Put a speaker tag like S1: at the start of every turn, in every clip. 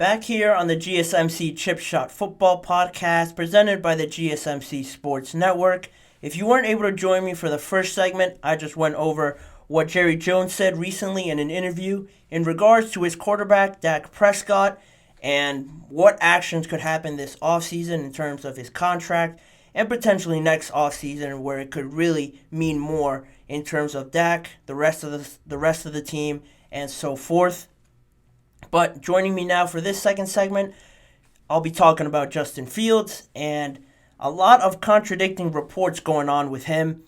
S1: Back here on the GSMC Chip Shot Football Podcast presented by the GSMC Sports Network. If you weren't able to join me for the first segment, I just went over what Jerry Jones said recently in an interview in regards to his quarterback, Dak Prescott, and what actions could happen this offseason in terms of his contract and potentially next offseason where it could really mean more in terms of Dak, the rest of the team, and so forth. But joining me now for this second segment, I'll be talking about Justin Fields and a lot of contradicting reports going on with him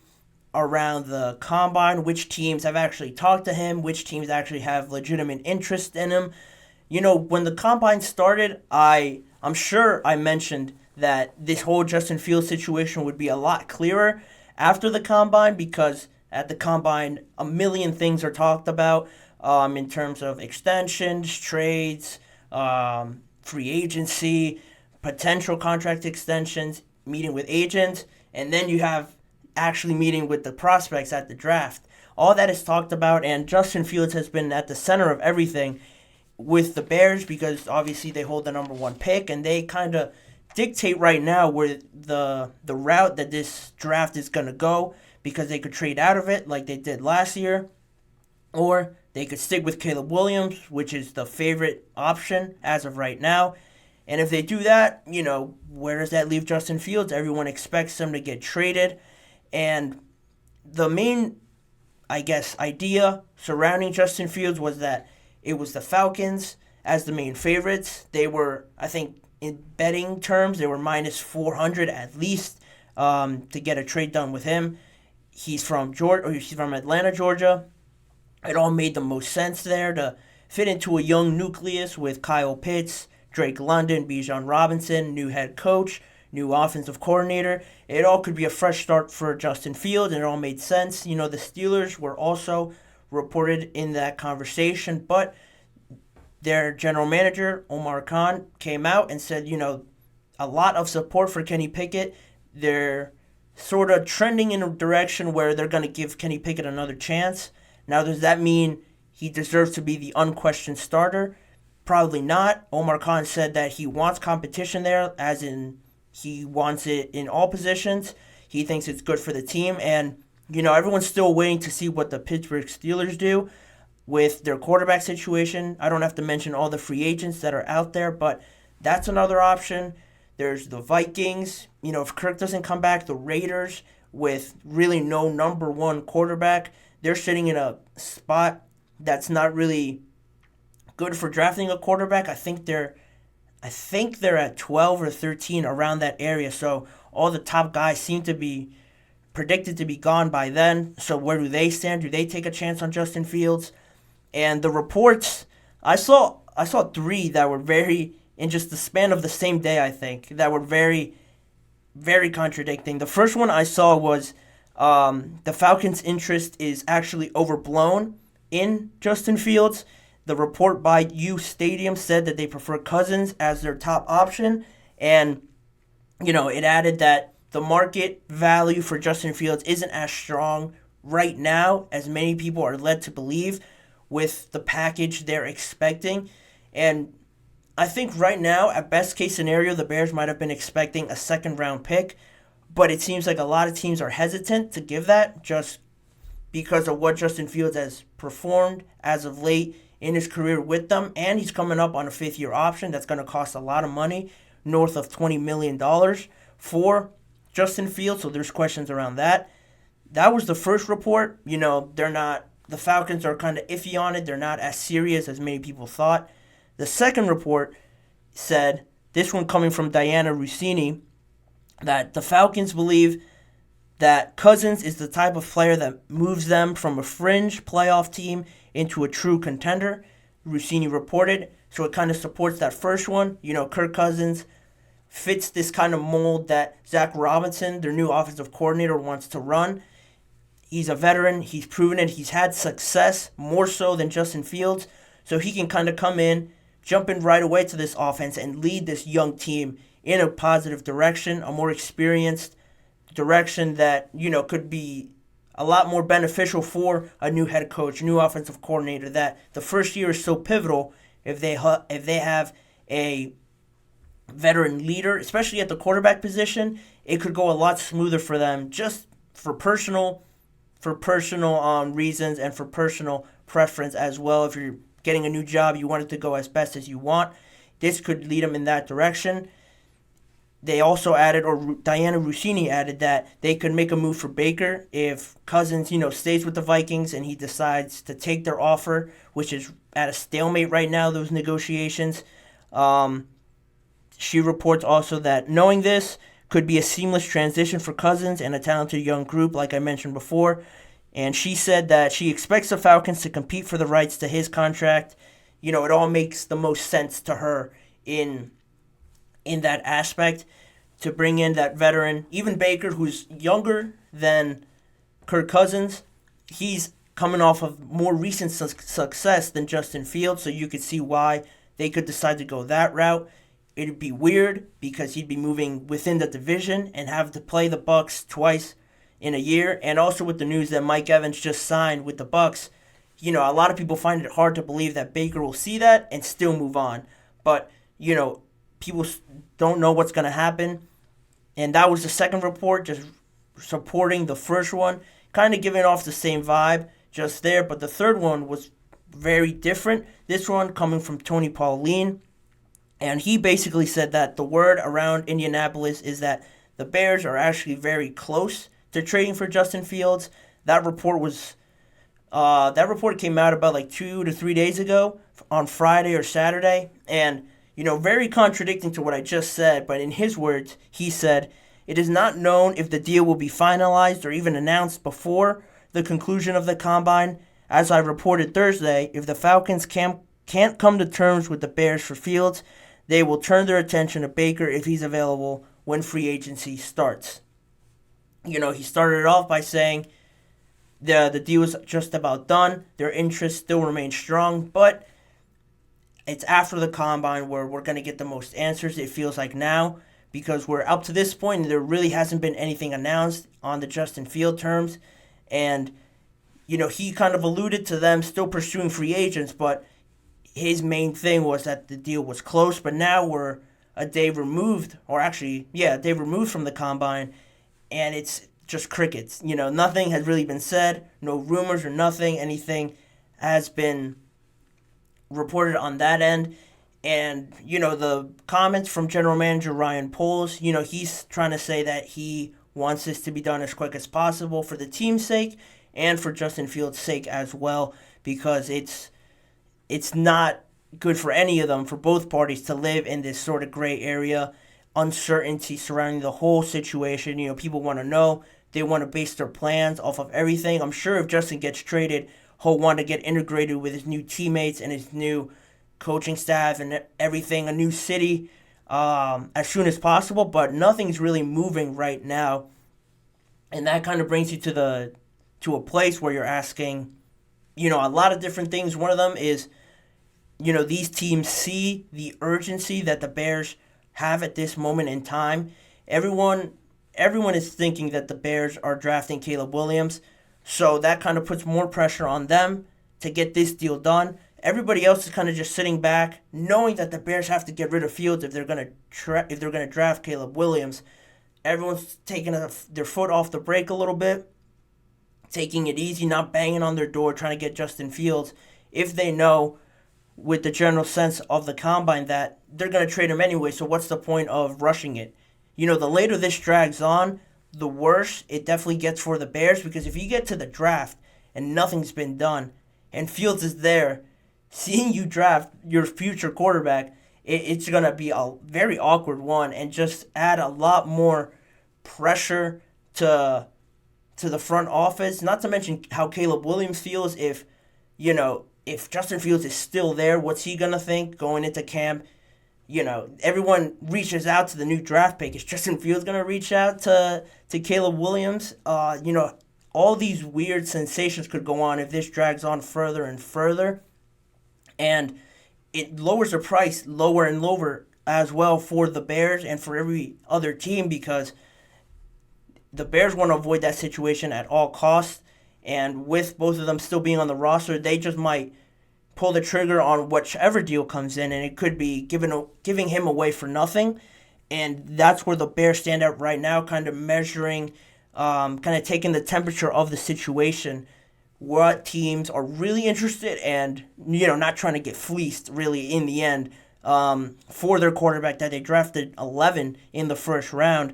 S1: around the combine, which teams have actually talked to him, which teams actually have legitimate interest in him. You know, when the combine started, I'm sure I mentioned that this whole Justin Fields situation would be a lot clearer after the combine because at the combine, a million things are talked about. In terms of extensions, trades, free agency, potential contract extensions, meeting with agents, and then you have actually meeting with the prospects at the draft. All that is talked about, and Justin Fields has been at the center of everything with the Bears because obviously they hold the number one pick, and they kind of dictate right now where the route that this draft is going to go because they could trade out of it like they did last year, or they could stick with Caleb Williams, which is the favorite option as of right now. And if they do that, you know, where does that leave Justin Fields? Everyone expects him to get traded. And the main, idea surrounding Justin Fields was that it was the Falcons as the main favorites. They were, I think, in betting terms, they were minus 400 at least to get a trade done with him. He's from Atlanta, Georgia. It all made the most sense there to fit into a young nucleus with Kyle Pitts, Drake London, Bijan Robinson, new head coach, new offensive coordinator. It all could be a fresh start for Justin Fields, and it all made sense. You know, the Steelers were also reported in that conversation, but their general manager, Omar Khan, came out and said, you know, a lot of support for Kenny Pickett. They're sort of trending in a direction where they're going to give Kenny Pickett another chance. Now, does that mean he deserves to be the unquestioned starter? Probably not. Omar Khan said that he wants competition there, as in he wants it in all positions. He thinks it's good for the team. And, you know, everyone's still waiting to see what the Pittsburgh Steelers do with their quarterback situation. I don't have to mention all the free agents that are out there, but that's another option. There's the Vikings. You know, if Kirk doesn't come back, the Raiders with really no number one quarterback. They're sitting in a spot that's not really good for drafting a quarterback. I think they're at 12 or 13 around that area. So all the top guys seem to be predicted to be gone by then. So where do they stand? Do they take a chance on Justin Fields? And the reports, I saw three that were very, in just the span of the same day, I think, that were very, very contradicting. The first one I saw was the Falcons' interest is actually overblown in Justin Fields. The report by U Stadium said that they prefer Cousins as their top option. And, you know, it added that the market value for Justin Fields isn't as strong right now as many people are led to believe with the package they're expecting. And I think right now, at best case scenario, the Bears might have been expecting a second round pick. But it seems like a lot of teams are hesitant to give that just because of what Justin Fields has performed as of late in his career with them. And he's coming up on a fifth-year option that's going to cost a lot of money, north of $20 million for Justin Fields. So there's questions around that. That was the first report. You know, the Falcons are kind of iffy on it. They're not as serious as many people thought. The second report said, this one coming from Diana Rossini, that the Falcons believe that Cousins is the type of player that moves them from a fringe playoff team into a true contender, Rossini reported. So it kind of supports that first one. You know, Kirk Cousins fits this kind of mold that Zach Robinson, their new offensive coordinator, wants to run. He's a veteran. He's proven it. He's had success more so than Justin Fields. So he can kind of come in, jump in right away to this offense and lead this young team in a positive direction, a more experienced direction that, you know, could be a lot more beneficial for a new head coach, new offensive coordinator, that the first year is so pivotal if they have a veteran leader, especially at the quarterback position, it could go a lot smoother for them, just for personal reasons and for personal preference as well. If you're getting a new job, you want it to go as best as you want. This could lead them in that direction. They also added, or Diana Rossini added, that they could make a move for Baker if Cousins, stays with the Vikings and he decides to take their offer, which is at a stalemate right now, those negotiations. She reports also that knowing this could be a seamless transition for Cousins and a talented young group, like I mentioned before. And she said that she expects the Falcons to compete for the rights to his contract. It all makes the most sense to her in that aspect, to bring in that veteran. Even Baker, who's younger than Kirk Cousins, he's coming off of more recent success than Justin Fields, so you could see why they could decide to go that route. It'd be weird because he'd be moving within the division and have to play the Bucs twice in a year. And also with the news that Mike Evans just signed with the Bucs, a lot of people find it hard to believe that Baker will see that and still move on. But, people don't know what's going to happen. And that was the second report, just supporting the first one, kind of giving off the same vibe just there. But the third one was very different. This one coming from Tony Pauline. And he basically said that the word around Indianapolis is that the Bears are actually very close to trading for Justin Fields. That report came out about like 2 to 3 days ago on Friday or Saturday. And very contradicting to what I just said, but in his words, he said, "It is not known if the deal will be finalized or even announced before the conclusion of the Combine. As I reported Thursday, if the Falcons can't come to terms with the Bears for Fields, they will turn their attention to Baker if he's available when free agency starts." He started it off by saying the deal is just about done. Their interest still remains strong, but it's after the Combine where we're going to get the most answers, it feels like now, because we're up to this point and there really hasn't been anything announced on the Justin Field terms. And, he kind of alluded to them still pursuing free agents, but his main thing was that the deal was close. But now we're a day removed from the Combine, and it's just crickets. Nothing has really been said, no rumors or nothing. Anything has been reported on that end. And, the comments from General Manager Ryan Poles, he's trying to say that he wants this to be done as quick as possible for the team's sake and for Justin Fields' sake as well, because it's not good for any of them, for both parties, to live in this sort of gray area, uncertainty surrounding the whole situation. People want to know. They want to base their plans off of everything. I'm sure if Justin gets traded, he'll want to get integrated with his new teammates and his new coaching staff and everything, a new city, as soon as possible. But nothing's really moving right now. And that kind of brings you to a place where you're asking, a lot of different things. One of them is, these teams see the urgency that the Bears have at this moment in time. Everyone is thinking that the Bears are drafting Caleb Williams, so that kind of puts more pressure on them to get this deal done. Everybody else is kind of just sitting back, knowing that the Bears have to get rid of Fields if they're going to draft Caleb Williams. Everyone's taking their foot off the brake a little bit, taking it easy, not banging on their door, trying to get Justin Fields, if they know with the general sense of the Combine that they're going to trade him anyway, so what's the point of rushing it? The later this drags on, the worse it definitely gets for the Bears, because if you get to the draft and nothing's been done and Fields is there, seeing you draft your future quarterback, it's going to be a very awkward one and just add a lot more pressure to the front office. Not to mention how Caleb Williams feels if Justin Fields is still there. What's he going to think going into camp? Everyone reaches out to the new draft pick. Is Justin Fields going to reach out to Caleb Williams? All these weird sensations could go on if this drags on further and further. And it lowers the price lower and lower as well for the Bears and for every other team, because the Bears want to avoid that situation at all costs. And with both of them still being on the roster, they just might pull the trigger on whichever deal comes in, and it could be giving him away for nothing. And that's where the Bears stand out right now, kind of measuring, kind of taking the temperature of the situation, what teams are really interested and, not trying to get fleeced really in the end for their quarterback that they drafted 11 in the first round.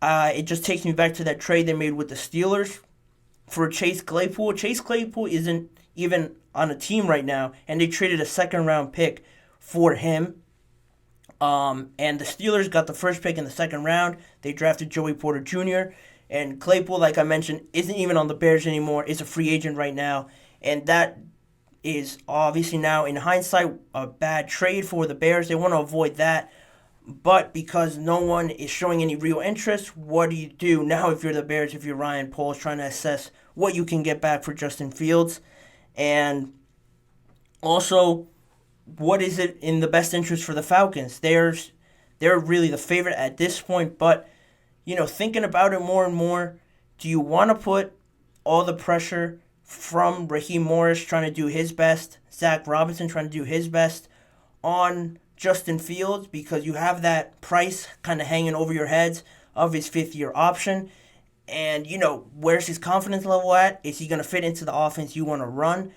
S1: It just takes me back to that trade they made with the Steelers for Chase Claypool. Chase Claypool isn't even on a team right now, and they traded a second-round pick for him. And the Steelers got the first pick in the second round. They drafted Joey Porter Jr., and Claypool, like I mentioned, isn't even on the Bears anymore. Is a free agent right now, and that is obviously now, in hindsight, a bad trade for the Bears. They want to avoid that. But because no one is showing any real interest, what do you do now if you're the Bears, if you're Ryan Poles, trying to assess what you can get back for Justin Fields? And also, what is it in the best interest for the Falcons? They're really the favorite at this point, but, thinking about it more and more, do you want to put all the pressure from Raheem Morris trying to do his best, Zach Robinson trying to do his best, on Justin Fields, because you have that price kind of hanging over your heads of his fifth-year option? And, where's his confidence level at? Is he going to fit into the offense you want to run?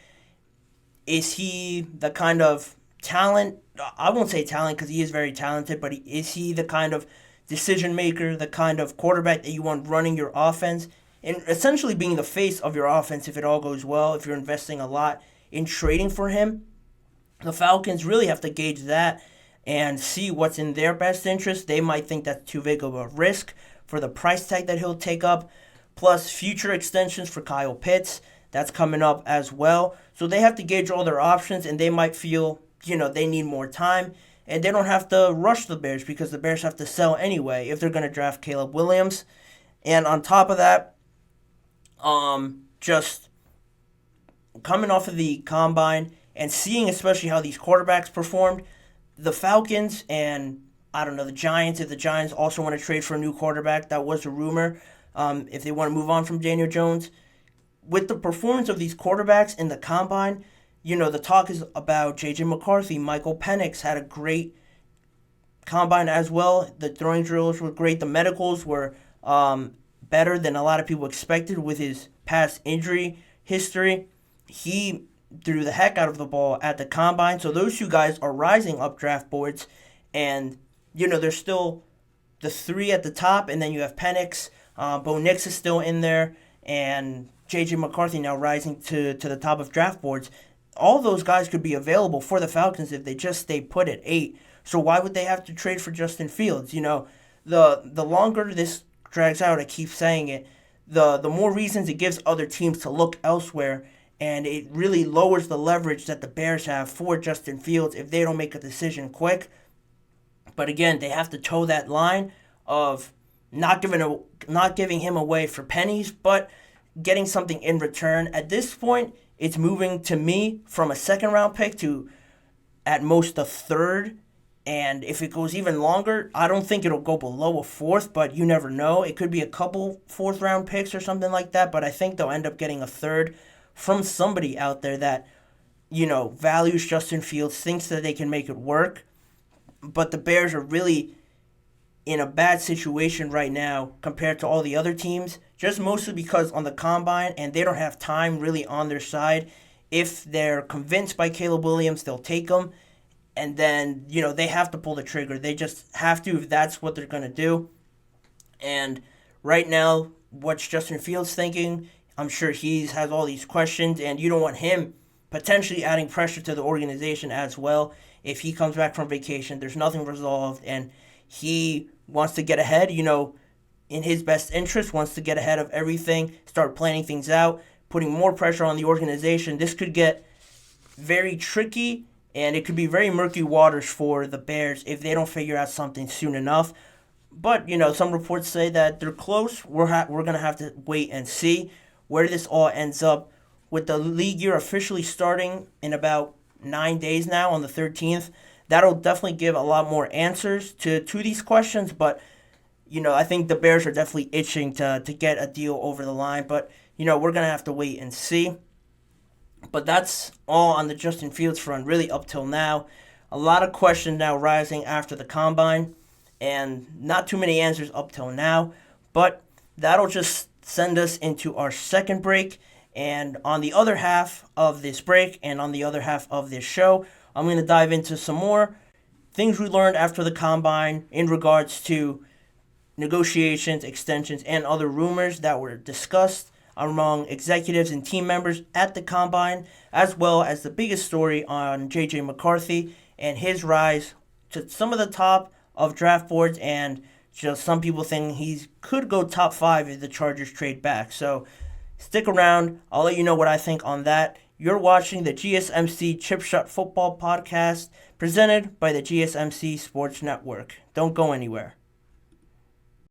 S1: Is he the kind of talent? I won't say talent because he is very talented, but is he the kind of decision maker, the kind of quarterback that you want running your offense and essentially being the face of your offense if it all goes well, if you're investing a lot in trading for him? The Falcons really have to gauge that and see what's in their best interest. They might think that's too big of a risk for the price tag that he'll take up, plus future extensions for Kyle Pitts. That's coming up as well. So they have to gauge all their options, and they might feel, they need more time. And they don't have to rush the Bears because the Bears have to sell anyway if they're going to draft Caleb Williams. And on top of that, just coming off of the combine and seeing especially how these quarterbacks performed, the Falcons and, the Giants, if the Giants also want to trade for a new quarterback, that was a rumor, if they want to move on from Daniel Jones. With the performance of these quarterbacks in the combine, the talk is about J.J. McCarthy. Michael Penix had a great combine as well. The throwing drills were great. The medicals were better than a lot of people expected with his past injury history. He threw the heck out of the ball at the combine. So those two guys are rising up draft boards. And, there's still the three at the top. And then you have Penix. Bo Nix is still in there. And J.J. McCarthy now rising to the top of draft boards. All those guys could be available for the Falcons if they just stay put at 8. So why would they have to trade for Justin Fields? The longer this drags out, I keep saying it, the more reasons it gives other teams to look elsewhere, and it really lowers the leverage that the Bears have for Justin Fields if they don't make a decision quick. But again, they have to toe that line of not giving him away for pennies, but getting something in return. At this point, it's moving to me from a second-round pick to at most a third. And if it goes even longer, I don't think it'll go below a fourth, but you never know. It could be a couple fourth-round picks or something like that, but I think they'll end up getting a third from somebody out there that, values Justin Fields, thinks that they can make it work. But the Bears are really in a bad situation right now compared to all the other teams, just mostly because on the combine, and they don't have time really on their side. If they're convinced by Caleb Williams, they'll take him. And then, they have to pull the trigger. They just have to if that's what they're going to do. And right now, what's Justin Fields thinking? I'm sure he has all these questions, and you don't want him potentially adding pressure to the organization as well. If he comes back from vacation, there's nothing resolved, and he wants to get ahead, in his best interest, wants to get ahead of everything, start planning things out, putting more pressure on the organization. This could get very tricky, and it could be very murky waters for the Bears if they don't figure out something soon enough. But, some reports say that they're close. We're going to have to wait and see where this all ends up. With the league year officially starting in about 9 days now on the 13th, that'll definitely give a lot more answers to these questions. But, I think the Bears are definitely itching to get a deal over the line. But, we're going to have to wait and see. But that's all on the Justin Fields front, really, up till now. A lot of questions now rising after the combine, and not too many answers up till now. But that'll just send us into our second break. And on the other half of this break and on the other half of this show, I'm going to dive into some more things we learned after the combine in regards to negotiations, extensions, and other rumors that were discussed among executives and team members at the combine, as well as the biggest story on J.J. McCarthy and his rise to some of the top of draft boards, and just some people think he could go top 5 if the Chargers trade back. So stick around. I'll let you know what I think on that. You're watching the GSMC Chip Shot Football Podcast presented by the GSMC Sports Network. Don't go anywhere.